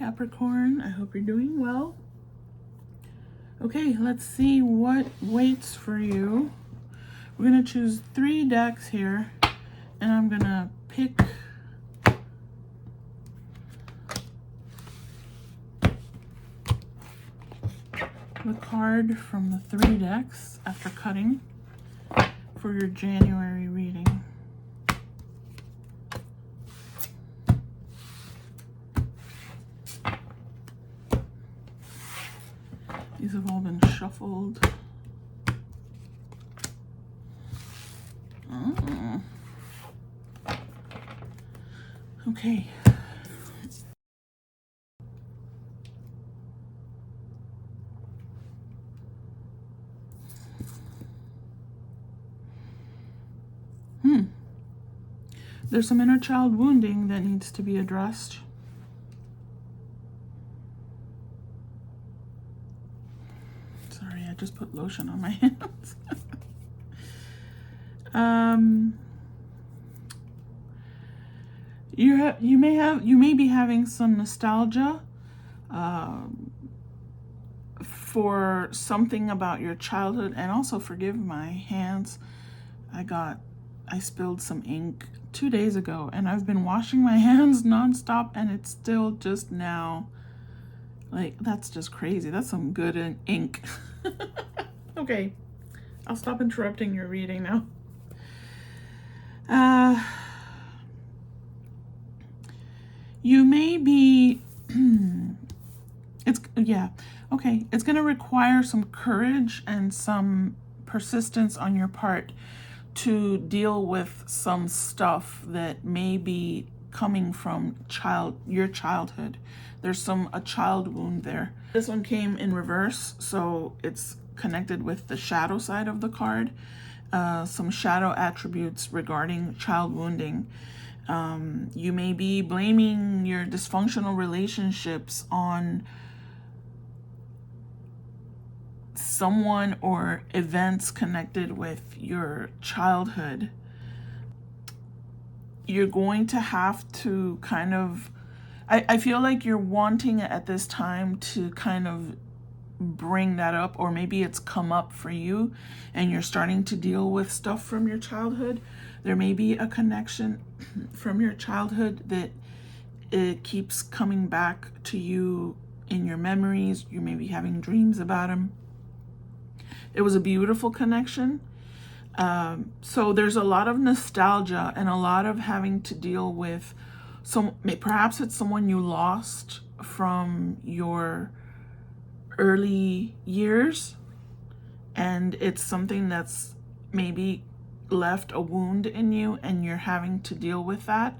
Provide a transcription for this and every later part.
Capricorn. I hope you're doing well. Okay, let's see what waits for you. We're going to choose 3 decks here, and I'm going to pick the card from the 3 decks after cutting for your January reading. These have all been shuffled. Oh. Okay. There's some inner child wounding that needs to be addressed. Sorry, I just put lotion on my hands. You may be having some nostalgia for something about your childhood, and also forgive my hands. I spilled some ink 2 days ago, and I've been washing my hands nonstop, and it's still just now. Like, that's just crazy. That's some good ink. Okay, I'll stop interrupting your reading now. You may be, it's going to require some courage and some persistence on your part to deal with some stuff that may be coming from your childhood. There's a child wound there. This one came in reverse, so it's connected with the shadow side of the card. Some shadow attributes regarding child wounding. You may be blaming your dysfunctional relationships on someone or events connected with your childhood. You're going to have to kind of, I feel like you're wanting at this time to kind of bring that up, or maybe it's come up for you and you're starting to deal with stuff from your childhood. There may be a connection from your childhood that it keeps coming back to you in your memories. You may be having dreams about him. It was a beautiful connection. So there's a lot of nostalgia and a lot of having to deal with perhaps it's someone you lost from your early years, and it's something that's maybe left a wound in you, and you're having to deal with that.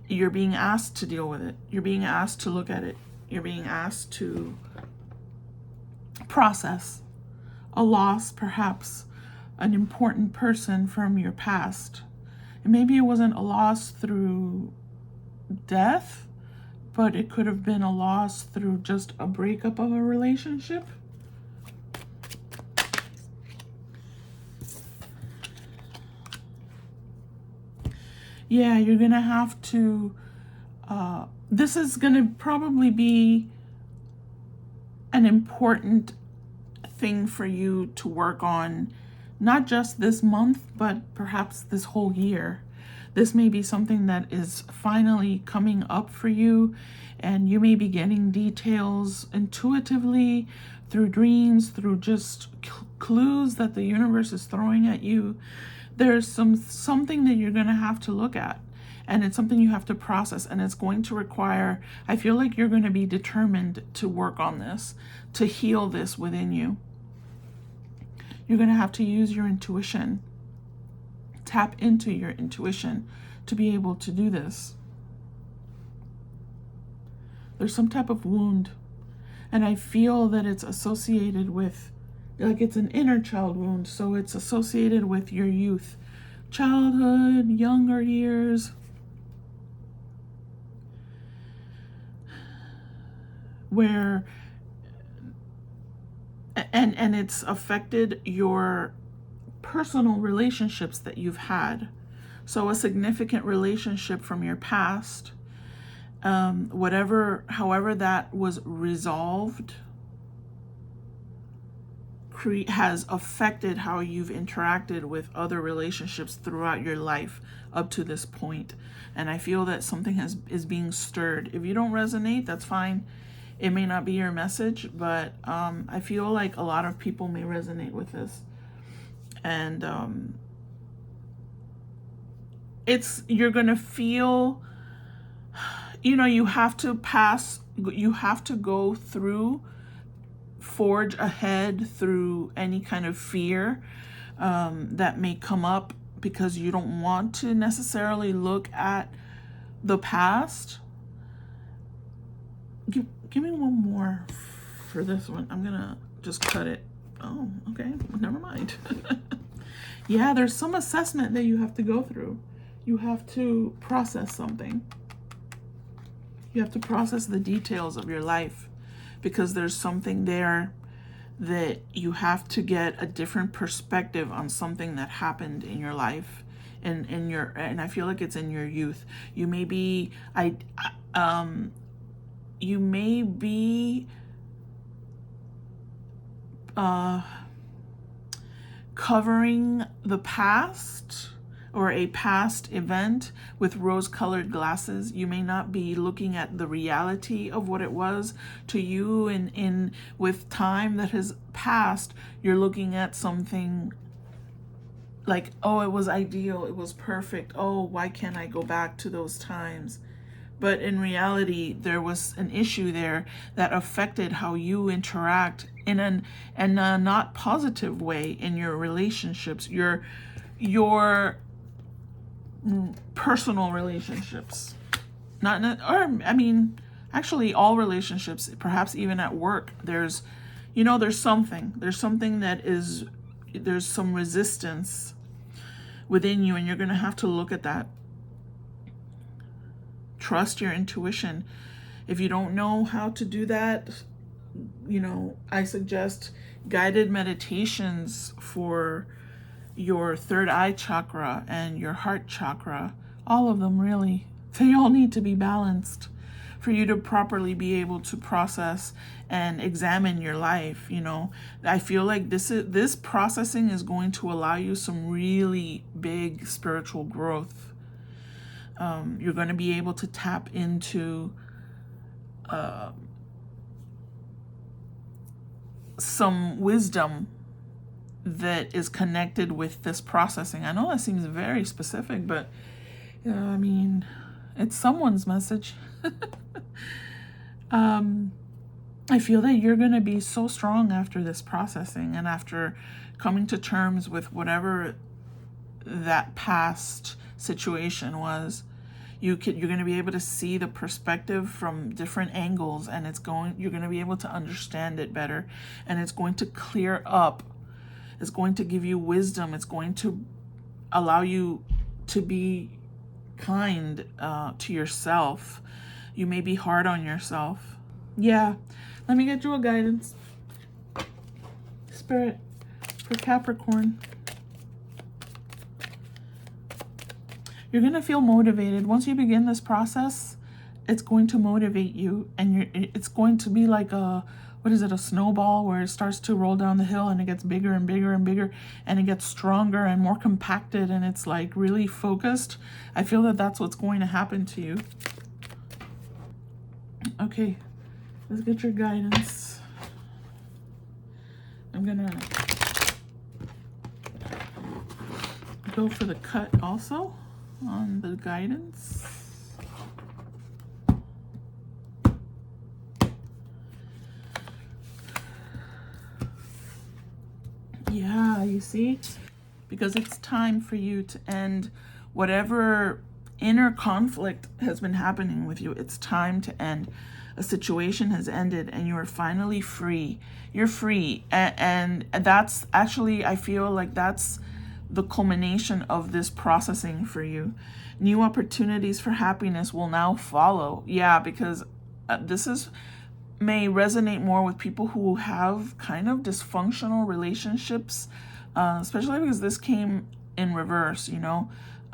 You're being asked to deal with it. You're being asked to look at it. You're being asked to process a loss, perhaps an important person from your past. And maybe it wasn't a loss through death, but it could have been a loss through just a breakup of a relationship. Yeah, you're gonna have to, this is gonna probably be an important thing for you to work on, not just this month, but perhaps this whole year. This may be something that is finally coming up for you, and you may be getting details intuitively through dreams, through just clues that the universe is throwing at you. There's something that you're going to have to look at, and it's something you have to process, and it's going to require, I feel like you're going to be determined to work on this, to heal this within you. You're going to have to use your intuition, tap into your intuition to be able to do this. There's some type of wound, and I feel that it's associated with, like, it's an inner child wound, so it's associated with your youth, childhood, younger years. Where and it's affected your personal relationships that you've had. So a significant relationship from your past However that was resolved has affected how you've interacted with other relationships throughout your life up to this point. And I feel that something is being stirred. If you don't resonate, that's fine. It may not be your message, but I feel like a lot of people may resonate with this. And you're gonna feel, you have to go through, forge ahead through any kind of fear that may come up, because you don't want to necessarily look at the past. Give me one more for this one. I'm gonna just cut it. Oh, okay, never mind. Yeah, there's some assessment that you have to go through. You have to process something. You have to process the details of your life, because there's something there that you have to get a different perspective on something that happened in your life, and I feel like it's in your youth. You may be covering the past or a past event with rose-colored glasses. You may not be looking at the reality of what it was to you, and with time that has passed, you're looking at something like, oh, it was ideal, it was perfect, oh, why can't I go back to those times? But in reality, there was an issue there that affected how you interact in a not positive way in your relationships, your personal relationships, actually all relationships, perhaps even at work. There's something there's some resistance within you, and you're going to have to look at that. Trust your intuition. If you don't know how to do that, I suggest guided meditations for your third eye chakra and your heart chakra. All of them, really. They all need to be balanced for you to properly be able to process and examine your life. I feel like this processing is going to allow you some really big spiritual growth. You're going to be able to tap into some wisdom that is connected with this processing. I know that seems very specific, but it's someone's message. I feel that you're going to be so strong after this processing, and after coming to terms with whatever that past situation was. You're going to be able to see the perspective from different angles, and you're going to be able to understand it better, and it's going to clear up. It's going to give you wisdom. It's going to allow you to be kind to yourself. You may be hard on yourself. Yeah. Let me get you a guidance. Spirit for Capricorn. You're going to feel motivated. Once you begin this process, it's going to motivate you, and it's going to be like a snowball, where it starts to roll down the hill, and it gets bigger and bigger and bigger, and it gets stronger and more compacted, and it's like really focused. I feel that that's what's going to happen to you. Okay, let's get your guidance. I'm gonna go for the cut also on the guidance. Yeah, you see, because it's time for you to end whatever inner conflict has been happening with you. It's time to end. A situation has ended, and you are finally free. You're free, and that's actually, I feel like that's the culmination of this processing for you. New opportunities for happiness will now follow. Yeah, because may resonate more with people who have kind of dysfunctional relationships, especially because this came in reverse, and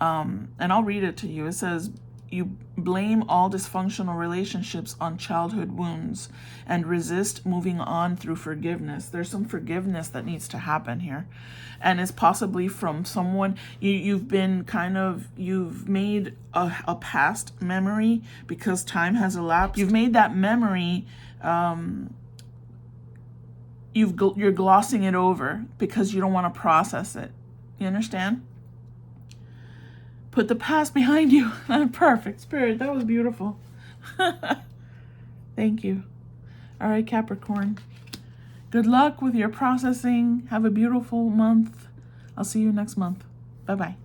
I'll read it to you. It says, you blame all dysfunctional relationships on childhood wounds and resist moving on through forgiveness. There's some forgiveness that needs to happen here. And it's possibly from someone you've made a past memory because time has elapsed. You've made that memory, you're glossing it over because you don't want to process it. You understand? Put the past behind you. Perfect, Spirit. That was beautiful. Thank you. All right, Capricorn. Good luck with your processing. Have a beautiful month. I'll see you next month. Bye-bye.